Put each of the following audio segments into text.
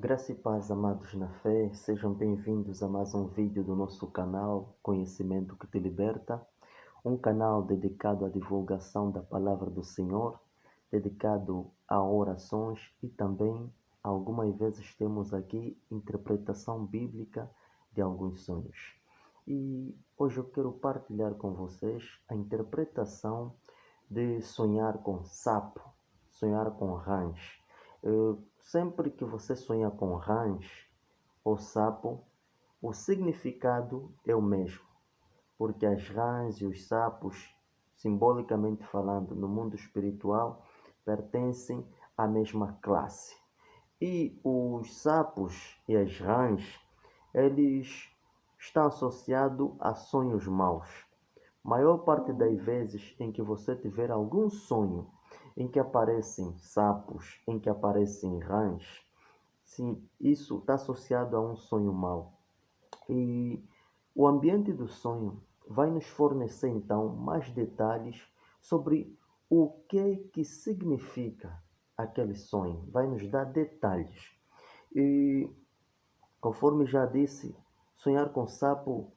Graça e paz, amados na fé, sejam bem-vindos a mais um vídeo do nosso canal Conhecimento que te Liberta, um canal dedicado à divulgação da Palavra do Senhor, dedicado a orações e também, algumas vezes, temos aqui interpretação bíblica de alguns sonhos. E hoje eu quero partilhar com vocês a interpretação de sonhar com sapo, sonhar com rãs. Sempre que você sonha com rãs ou sapo, o significado é o mesmo, porque as rãs e os sapos, simbolicamente falando, no mundo espiritual, pertencem à mesma classe. E os sapos e as rãs, eles estão associados a sonhos maus. Maior parte das vezes em que você tiver algum sonho em que aparecem sapos, em que aparecem rãs, sim, isso está associado a um sonho mau. E o ambiente do sonho vai nos fornecer então mais detalhes sobre o que significa aquele sonho, vai nos dar detalhes. E conforme já disse, sonhar com sapo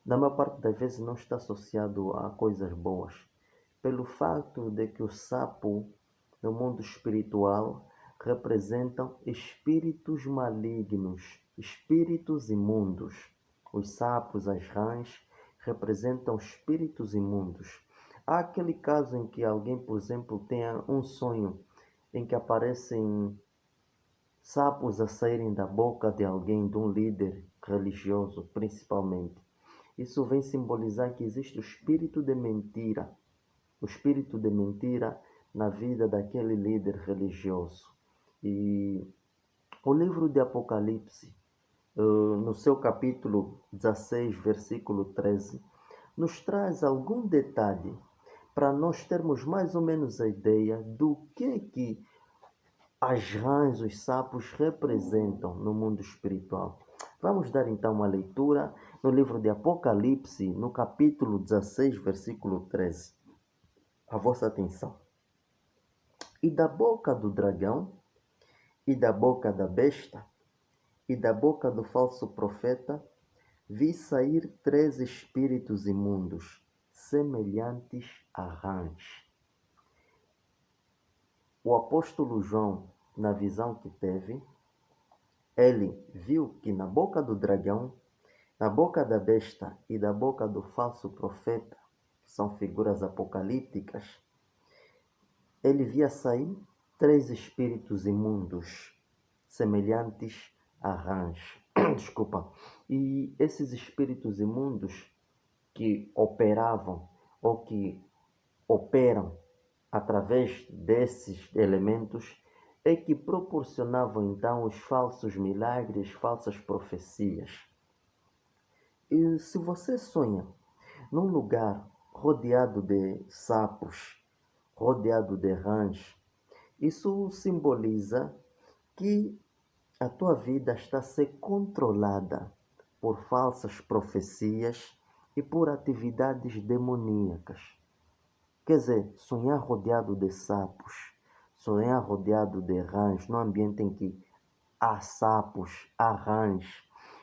na maior parte das vezes não está associado a coisas boas, pelo fato de que o sapo, no mundo espiritual, representam espíritos malignos, espíritos imundos. Os sapos, as rãs, representam espíritos imundos. Há aquele caso em que alguém, por exemplo, tenha um sonho em que aparecem sapos a saírem da boca de alguém, de um líder religioso, principalmente. Isso vem simbolizar que existe o espírito de mentira na vida daquele líder religioso. E o livro de Apocalipse, no seu capítulo 16, versículo 13, nos traz algum detalhe para nós termos mais ou menos a ideia do que as rãs, os sapos representam no mundo espiritual. Vamos dar então uma leitura no livro de Apocalipse, no capítulo 16, versículo 13. A vossa atenção. E da boca do dragão, e da boca da besta, e da boca do falso profeta, vi sair 3 espíritos imundos, semelhantes a rãs. O apóstolo João, na visão que teve, ele viu que na boca do dragão, na boca da besta e da boca do falso profeta, que são figuras apocalípticas, ele via sair 3 espíritos imundos, semelhantes a rãs. Desculpa. E esses espíritos imundos que operavam ou que operam através desses elementos é que proporcionavam então os falsos milagres, falsas profecias. E se você sonha num lugar rodeado de sapos, rodeado de rãs, isso simboliza que a tua vida está a ser controlada por falsas profecias e por atividades demoníacas. Quer dizer, sonhar rodeado de sapos, sonhar rodeado de rãs, num ambiente em que há sapos, há rãs,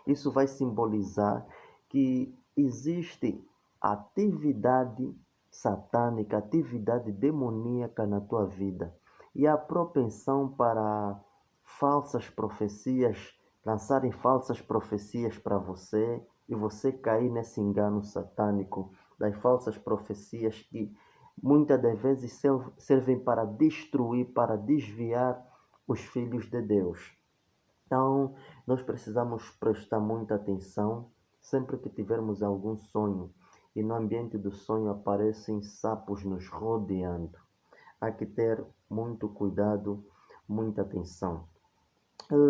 isso vai simbolizar que existe atividade satânica, atividade demoníaca na tua vida. E a propensão para falsas profecias, lançarem falsas profecias para você e você cair nesse engano satânico das falsas profecias que muitas das vezes servem para destruir, para desviar os filhos de Deus. Então, nós precisamos prestar muita atenção sempre que tivermos algum sonho e no ambiente do sonho aparecem sapos nos rodeando. Há que ter muito cuidado, muita atenção.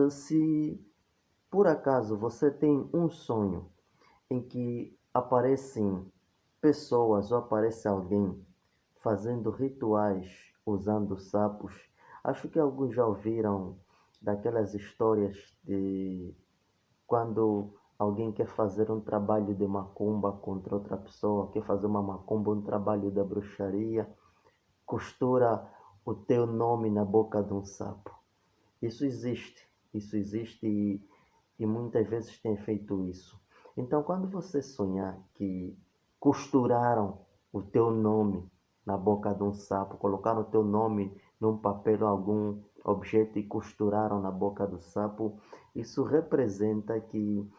Se por acaso você tem um sonho em que aparecem pessoas ou aparece alguém fazendo rituais usando sapos, acho que alguns já ouviram daquelas histórias de quando alguém quer fazer um trabalho de macumba contra outra pessoa, quer fazer uma macumba, um trabalho da bruxaria, costura o teu nome na boca de um sapo. Isso existe. Isso existe e muitas vezes tem feito isso. Então, quando você sonhar que costuraram o teu nome na boca de um sapo, colocaram o teu nome num papel ou algum objeto e costuraram na boca do sapo, isso representa que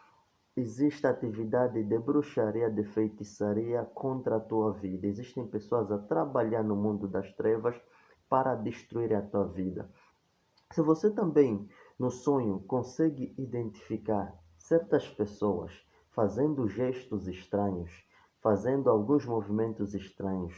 existe atividade de bruxaria, de feitiçaria contra a tua vida. Existem pessoas a trabalhar no mundo das trevas para destruir a tua vida. Se você também, no sonho, consegue identificar certas pessoas fazendo gestos estranhos, fazendo alguns movimentos estranhos,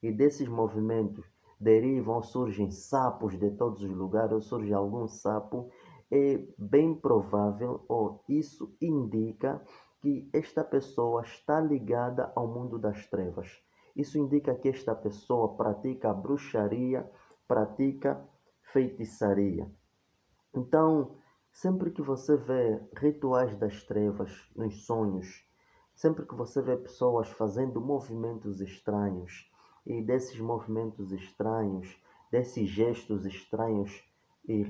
e desses movimentos derivam, surgem sapos de todos os lugares, ou surge algum sapo, é bem provável, ou isso indica que esta pessoa está ligada ao mundo das trevas. Isso indica que esta pessoa pratica bruxaria, pratica feitiçaria. Então, sempre que você vê rituais das trevas nos sonhos, sempre que você vê pessoas fazendo movimentos estranhos, e desses movimentos estranhos, desses gestos estranhos e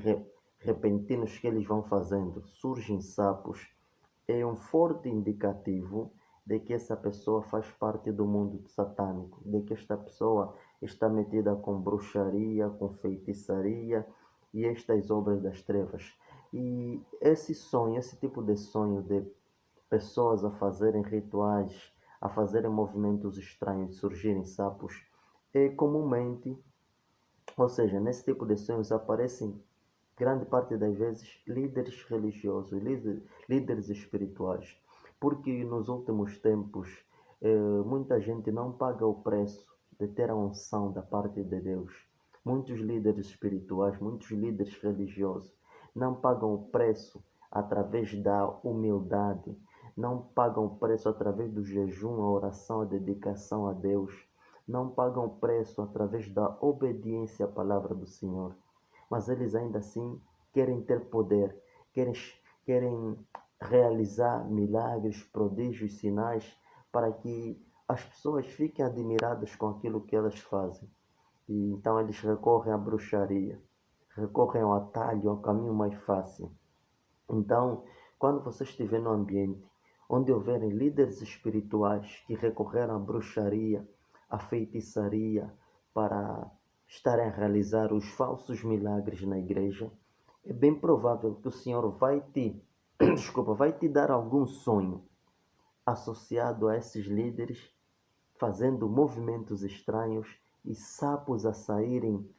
repentinos que eles vão fazendo, surgem sapos, é um forte indicativo de que essa pessoa faz parte do mundo satânico, de que esta pessoa está metida com bruxaria, com feitiçaria e estas obras das trevas. E esse sonho, esse tipo de sonho de pessoas a fazerem rituais, a fazerem movimentos estranhos, surgirem sapos, é comumente, ou seja, nesse tipo de sonhos aparecem grande parte das vezes líderes religiosos, líderes espirituais, porque nos últimos tempos muita gente não paga o preço de ter a unção da parte de Deus. Muitos líderes espirituais, muitos líderes religiosos não pagam o preço através da humildade, não pagam o preço através do jejum, a oração, a dedicação a Deus, não pagam o preço através da obediência à palavra do Senhor, mas eles ainda assim querem ter poder, querem, querem realizar milagres, prodígios, sinais, para que as pessoas fiquem admiradas com aquilo que elas fazem. E então eles recorrem à bruxaria, recorrem ao atalho, ao caminho mais fácil. Então, quando você estiver no ambiente onde houverem líderes espirituais que recorreram à bruxaria, à feitiçaria para estarem a realizar os falsos milagres na igreja, é bem provável que o Senhor vai te, desculpa, vai te dar algum sonho associado a esses líderes fazendo movimentos estranhos e sapos a saírem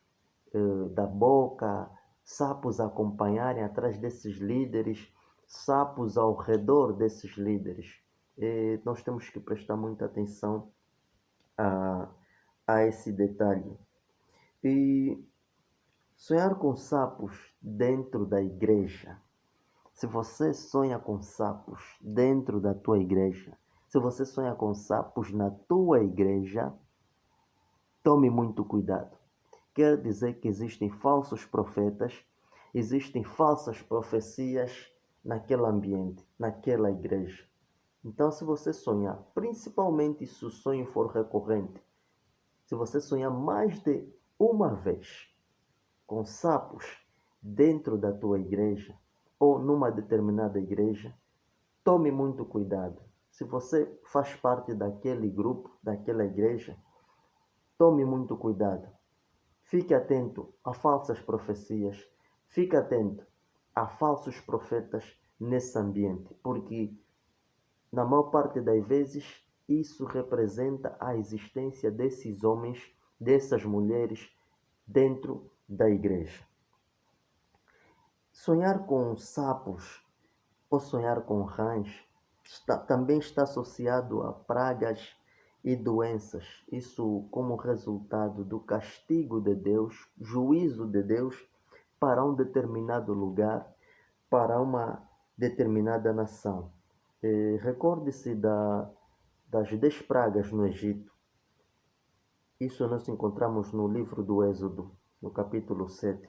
da boca, sapos a acompanharem atrás desses líderes, sapos ao redor desses líderes. E nós temos que prestar muita atenção a, a esse detalhe. E sonhar com sapos dentro da igreja. Se você sonha com sapos dentro da tua igreja, se você sonha com sapos na tua igreja, tome muito cuidado. Quer dizer que existem falsos profetas, existem falsas profecias naquele ambiente, naquela igreja. Então, se você sonhar, principalmente se o sonho for recorrente, se você sonhar mais de uma vez com sapos dentro da tua igreja ou numa determinada igreja, tome muito cuidado. Se você faz parte daquele grupo, daquela igreja, tome muito cuidado. Fique atento a falsas profecias, fique atento a falsos profetas nesse ambiente, porque na maior parte das vezes isso representa a existência desses homens, dessas mulheres dentro da igreja. Sonhar com sapos ou sonhar com rãs também está associado a pragas e doenças. Isso como resultado do castigo de Deus, juízo de Deus para um determinado lugar, para uma determinada nação. Recorde-se das 10 pragas no Egito. Isso nós encontramos no livro do Êxodo, no capítulo 7.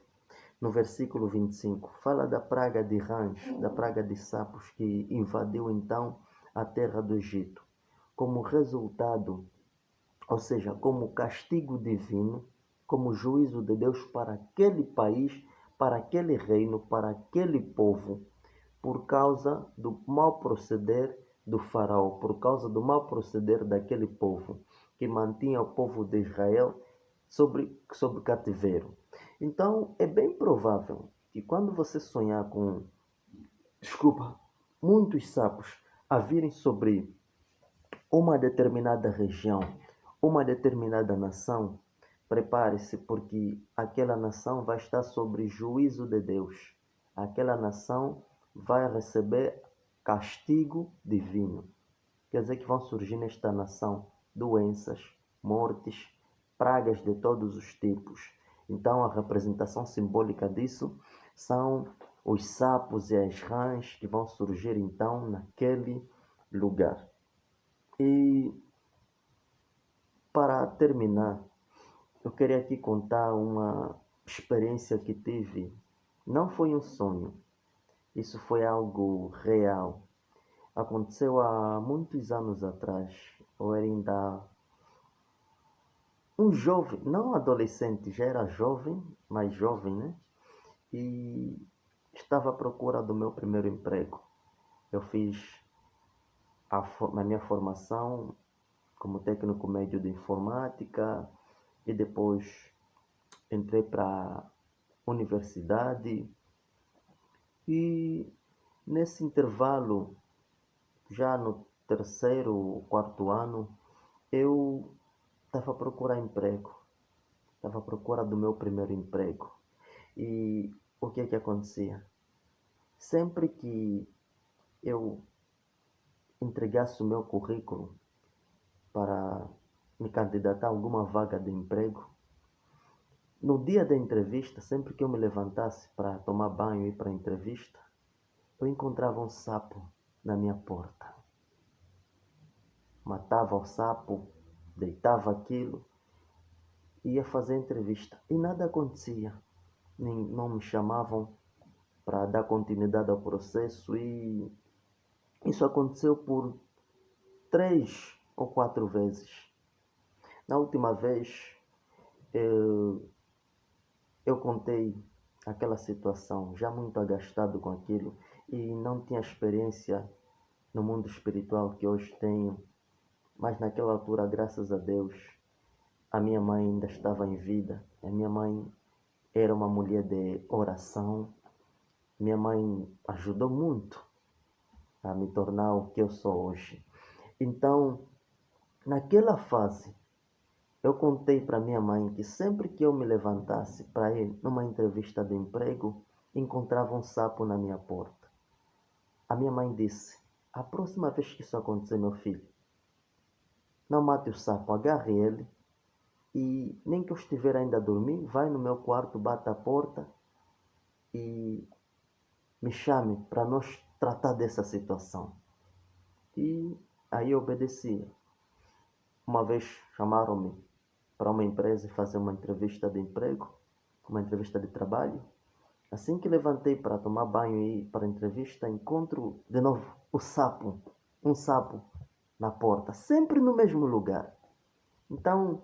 No versículo 25, fala da praga de rãs, da praga de sapos que invadiu então a terra do Egito. Como resultado, ou seja, como castigo divino, como juízo de Deus para aquele país, para aquele reino, para aquele povo, por causa do mau proceder do faraó, por causa do mau proceder daquele povo, que mantinha o povo de Israel sobre cativeiro. Então, é bem provável que quando você sonhar com, desculpa, muitos sapos a virem sobre uma determinada região, uma determinada nação, prepare-se, porque aquela nação vai estar sob juízo de Deus. Aquela nação vai receber castigo divino. Quer dizer que vão surgir nesta nação doenças, mortes, pragas de todos os tipos. Então, a representação simbólica disso são os sapos e as rãs que vão surgir então naquele lugar. E para terminar, eu queria aqui contar uma experiência que tive. Não foi um sonho, isso foi algo real. Aconteceu há muitos anos atrás. Eu era ainda um jovem, não adolescente, já era jovem, mais jovem, né? E estava à procura do meu primeiro emprego. Eu fiz a minha formação como técnico médio de informática e depois entrei para a universidade e nesse intervalo, já no terceiro ou quarto ano, eu estava a procurar emprego, estava à procura do meu primeiro emprego. E o que é que acontecia? Sempre que eu entregasse o meu currículo para me candidatar a alguma vaga de emprego, no dia da entrevista, sempre que eu me levantasse para tomar banho e ir para a entrevista, eu encontrava um sapo na minha porta. Matava o sapo, deitava aquilo, ia fazer a entrevista e nada acontecia. Não me chamavam para dar continuidade ao processo e isso aconteceu por 3 ou 4 vezes. Na última vez, eu, eu contei aquela situação, já muito agastado com aquilo e não tinha experiência no mundo espiritual que hoje tenho, mas naquela altura, graças a Deus, a minha mãe ainda estava em vida. A minha mãe era uma mulher de oração. Minha mãe ajudou muito a me tornar o que eu sou hoje. Então, naquela fase, eu contei para minha mãe que sempre que eu me levantasse para ir numa entrevista de emprego, encontrava um sapo na minha porta. A minha mãe disse: a próxima vez que isso acontecer, meu filho, não mate o sapo, agarre ele e nem que eu estiver ainda a dormir, vai no meu quarto, bate a porta e me chame para nós tratar dessa situação. E aí eu obedecia. Uma vez chamaram-me para uma empresa fazer uma entrevista de emprego, uma entrevista de trabalho. Assim que levantei para tomar banho e ir para a entrevista, encontro de novo um sapo na porta, sempre no mesmo lugar. Então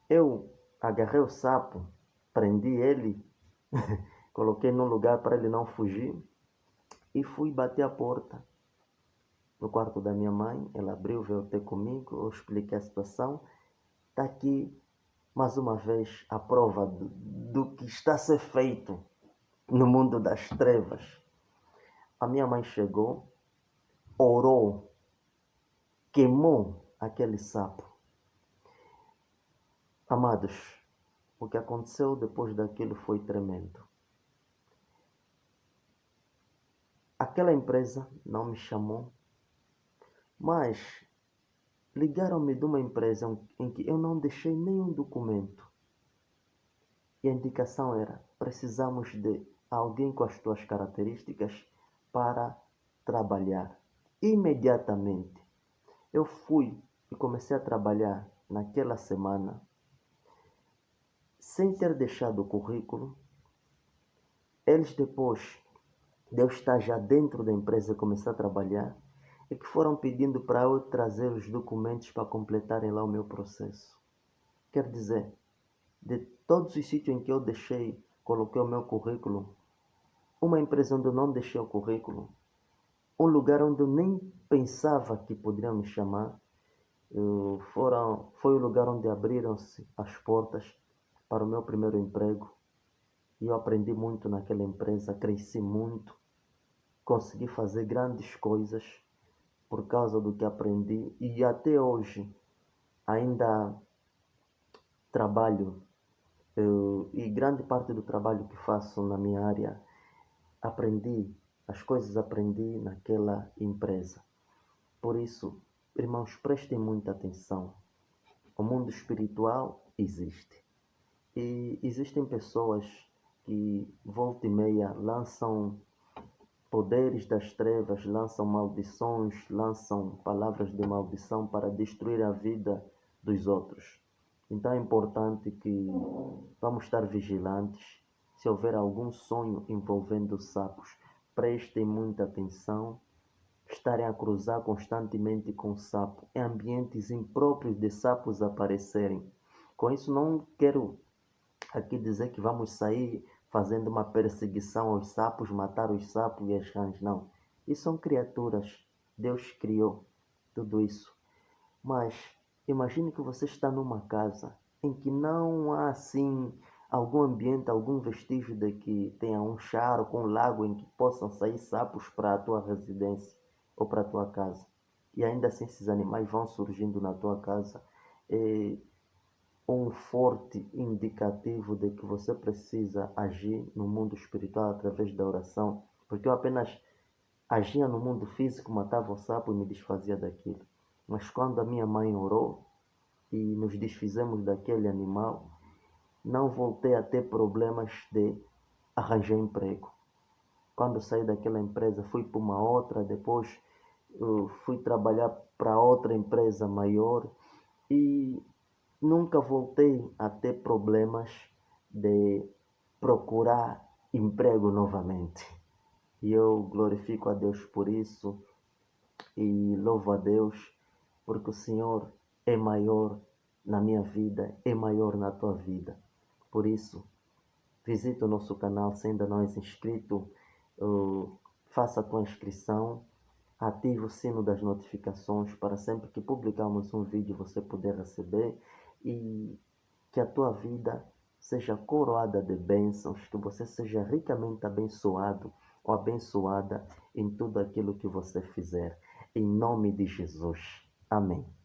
eu agarrei o sapo, prendi ele, coloquei num lugar para ele não fugir e fui bater a porta no quarto da minha mãe. Ela abriu, veio ter comigo, eu expliquei a situação. Está aqui mais uma vez a prova do que está a ser feito no mundo das trevas. A minha mãe chegou, orou, queimou aquele sapo. Amados, o que aconteceu depois daquilo foi tremendo. Aquela empresa não me chamou, mas ligaram-me de uma empresa em que eu não deixei nenhum documento. E a indicação era: precisamos de alguém com as tuas características para trabalhar. Imediatamente eu fui e comecei a trabalhar naquela semana, sem ter deixado o currículo. Eles depois de eu estar já dentro da empresa e começar a trabalhar, é que foram pedindo para eu trazer os documentos para completarem lá o meu processo. Quer dizer, de todos os sítios em que eu deixei coloquei o meu currículo, uma empresa onde eu não deixei o currículo, um lugar onde eu nem pensava que poderiam me chamar. Foi o lugar onde abriram-se as portas para o meu primeiro emprego. E eu aprendi muito naquela empresa, cresci muito, consegui fazer grandes coisas por causa do que aprendi. E até hoje ainda trabalho, e grande parte do trabalho que faço na minha área, aprendi, as coisas aprendi naquela empresa. Por isso, irmãos, prestem muita atenção. O mundo espiritual existe. E existem pessoas que, volta e meia, lançam poderes das trevas, lançam maldições, lançam palavras de maldição para destruir a vida dos outros. Então é importante que vamos estar vigilantes. Se houver algum sonho envolvendo sapos, prestem muita atenção. Estarem a cruzar constantemente com sapo, em ambientes impróprios de sapos aparecerem. Com isso, não quero aqui dizer que vamos sair fazendo uma perseguição aos sapos, matar os sapos e as rãs, não. Isso são criaturas, Deus criou tudo isso. Mas imagine que você está numa casa em que não há assim algum ambiente, algum vestígio de que tenha um charco, um lago em que possam sair sapos para a tua residência ou para a tua casa. E ainda assim esses animais vão surgindo na tua casa. É um forte indicativo de que você precisa agir no mundo espiritual através da oração. Porque eu apenas agia no mundo físico, matava o sapo e me desfazia daquilo. Mas quando a minha mãe orou e nos desfizemos daquele animal, não voltei a ter problemas de arranjar emprego. Quando saí daquela empresa, fui para uma outra, depois fui trabalhar para outra empresa maior e nunca voltei a ter problemas de procurar emprego novamente. E eu glorifico a Deus por isso e louvo a Deus porque o Senhor é maior na minha vida, é maior na tua vida. Por isso, visita o nosso canal se ainda não és inscrito, faça a tua inscrição, ative o sino das notificações para sempre que publicarmos um vídeo você poder receber e que a tua vida seja coroada de bênçãos, que você seja ricamente abençoado ou abençoada em tudo aquilo que você fizer. Em nome de Jesus. Amém.